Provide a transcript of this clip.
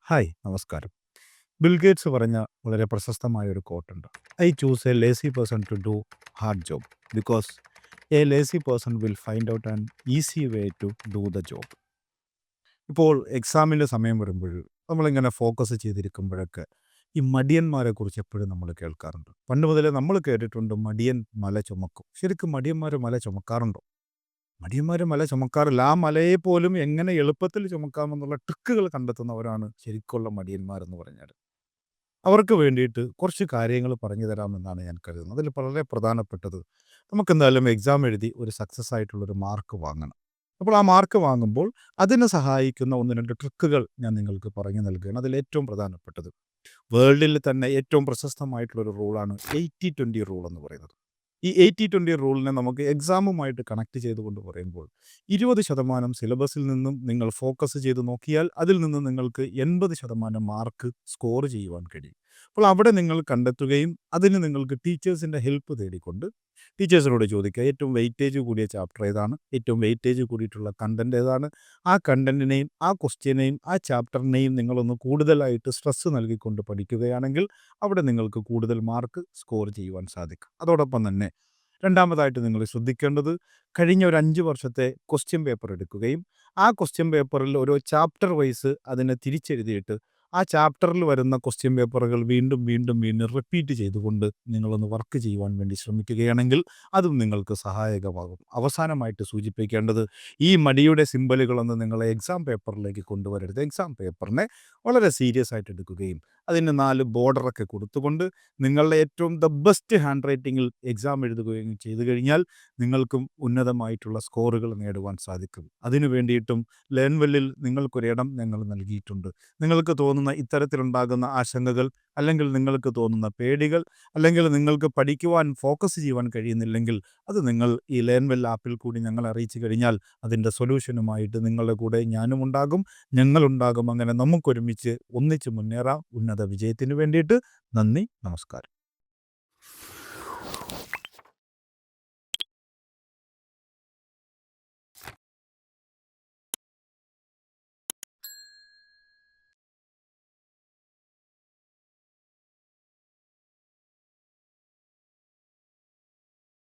Hi, നമസ്കാരം. Bill Gates പറഞ്ഞ വളരെ പ്രശസ്തമായ ഒരു കോട്ടുണ്ട്. I choose a lazy person to do hard job because a lazy person will find out an easy way to do the job. ഇപ്പോൾ എക്സാമിൻ്റെ സമയം വരുമ്പോൾ നമ്മളിങ്ങനെ ഫോക്കസ് ചെയ്തിരിക്കുമ്പോഴൊക്കെ ഈ മടിയന്മാരെ കുറിച്ച് എപ്പോഴും നമ്മൾ കേൾക്കാറുണ്ട്. പണ്ട് മുതലേ നമ്മൾ കേട്ടിട്ടുണ്ട് മടിയൻ മല ചുമക്കും. ശരിക്കും മടിയന്മാർ മല ചുമക്കാറുണ്ടോ? മടിയന്മാർ മല ചുമക്കാറില്ല. ആ മലയെ പോലും എങ്ങനെ എളുപ്പത്തിൽ ചുമക്കാമെന്നുള്ള ട്രിക്കുകൾ കണ്ടെത്തുന്നവരാണ് ശരിക്കുള്ള മടിയന്മാരെന്ന് പറഞ്ഞാൽ. അവർക്ക് വേണ്ടിയിട്ട് കുറച്ച് കാര്യങ്ങൾ പറഞ്ഞു തരാമെന്നാണ് ഞാൻ കരുതുന്നത്. അതിൽ വളരെ പ്രധാനപ്പെട്ടത്, നമുക്കെന്തായാലും എക്സാം എഴുതി ഒരു സക്സസ് ആയിട്ടുള്ളൊരു മാർക്ക് വാങ്ങണം. അപ്പോൾ ആ മാർക്ക് വാങ്ങുമ്പോൾ അതിനെ സഹായിക്കുന്ന 1-2 ട്രിക്കുകൾ ഞാൻ നിങ്ങൾക്ക് പറഞ്ഞു നൽകുകയാണ്. അതിൽ ഏറ്റവും പ്രധാനപ്പെട്ടത്, വേൾഡിൽ തന്നെ ഏറ്റവും പ്രശസ്തമായിട്ടുള്ളൊരു റൂളാണ് 80-20 റൂൾ എന്ന് പറയുന്നത്. ഈ 80-20 റൂളിനെ നമുക്ക് എക്സാമുമായിട്ട് കണക്ട് ചെയ്തുകൊണ്ട് പറയുമ്പോൾ 20% സിലബസിൽ നിന്നും നിങ്ങൾ ഫോക്കസ് ചെയ്ത് നോക്കിയാൽ അതിൽ നിന്ന് നിങ്ങൾക്ക് 80% മാർക്ക് സ്കോർ ചെയ്യുവാൻ കഴിയും. അപ്പോൾ അവിടെ നിങ്ങൾ കണ്ടെത്തുകയും അതിന് നിങ്ങൾക്ക് ടീച്ചേഴ്സിൻ്റെ ഹെൽപ്പ് തേടിക്കൊണ്ട് ടീച്ചേഴ്സിനോട് ചോദിക്കുക, ഏറ്റവും വെയിറ്റേജ് കൂടിയ ചാപ്റ്റർ ഏതാണ്, ഏറ്റവും വെയിറ്റേജ് കൂടിയിട്ടുള്ള കണ്ടൻറ് ഏതാണ്, ആ കണ്ടൻറ്റിനെയും ആ ക്വസ്റ്റ്യനെയും ആ ചാപ്റ്ററിനെയും നിങ്ങളൊന്ന് കൂടുതലായിട്ട് സ്ട്രെസ്സ് നൽകിക്കൊണ്ട് പഠിക്കുകയാണെങ്കിൽ അവിടെ നിങ്ങൾക്ക് കൂടുതൽ മാർക്ക് സ്കോർ ചെയ്യുവാൻ സാധിക്കും. അതോടൊപ്പം തന്നെ രണ്ടാമതായിട്ട് നിങ്ങൾ ശ്രദ്ധിക്കേണ്ടത്, കഴിഞ്ഞ ഒരു 5 വർഷത്തെ ക്വസ്റ്റ്യൻ പേപ്പർ എടുക്കുകയും ആ ക്വസ്റ്റ്യൻ പേപ്പറിൽ ഓരോ ചാപ്റ്റർ വൈസ് അതിനെ തിരിച്ചെഴുതിയിട്ട് ആ ചാപ്റ്ററിൽ വരുന്ന ക്വസ്റ്റ്യൻ പേപ്പറുകൾ വീണ്ടും വീണ്ടും വീണ്ടും റിപ്പീറ്റ് ചെയ്തുകൊണ്ട് നിങ്ങളൊന്ന് വർക്ക് ചെയ്യുവാൻ വേണ്ടി ശ്രമിക്കുകയാണെങ്കിൽ അതും നിങ്ങൾക്ക് സഹായകമാകും. അവസാനമായിട്ട് സൂചിപ്പിക്കേണ്ടത്, ഈ മടിയുടെ സിമ്പലുകളൊന്നും നിങ്ങളെ എക്സാം പേപ്പറിലേക്ക് കൊണ്ടുവരരുത്. എക്സാം പേപ്പറിനെ വളരെ സീരിയസ് ആയിട്ട് എടുക്കുകയും അതിന് 4 ബോർഡറൊക്കെ കൊടുത്തുകൊണ്ട് നിങ്ങളുടെ ഏറ്റവും ബെസ്റ്റ് ഹാൻഡ് റൈറ്റിങ്ങിൽ എക്സാം എഴുതുകയും ചെയ്തു കഴിഞ്ഞാൽ നിങ്ങൾക്കും ഉന്നതമായിട്ടുള്ള സ്കോറുകൾ നേടുവാൻ സാധിക്കും. അതിനു വേണ്ടിയിട്ടും ലേൺവെല്ലിൽ നിങ്ങൾക്കൊരിടം ഞങ്ങൾ നൽകിയിട്ടുണ്ട്. നിങ്ങൾക്ക് തോന്നുന്ന ഇത്തരത്തിലുണ്ടാകുന്ന ആശങ്കകൾ, അല്ലെങ്കിൽ നിങ്ങൾക്ക് തോന്നുന്ന പേടികൾ, അല്ലെങ്കിൽ നിങ്ങൾക്ക് പഠിക്കുവാൻ ഫോക്കസ് ചെയ്യുവാൻ കഴിയുന്നില്ലെങ്കിൽ അത് നിങ്ങൾ ഈ ലേൺവെൽ ആപ്പിൽ കൂടി ഞങ്ങളെ അറിയിച്ചു കഴിഞ്ഞാൽ അതിൻ്റെ സൊല്യൂഷനുമായിട്ട് നിങ്ങളുടെ കൂടെ ഞാനും ഉണ്ടാകും, ഞങ്ങളുണ്ടാകും. അങ്ങനെ നമുക്കൊരുമിച്ച് ഒന്നിച്ച് മുന്നേറാം ഉന്നത വിജയത്തിന് വേണ്ടിയിട്ട്. നന്ദി, നമസ്കാരം.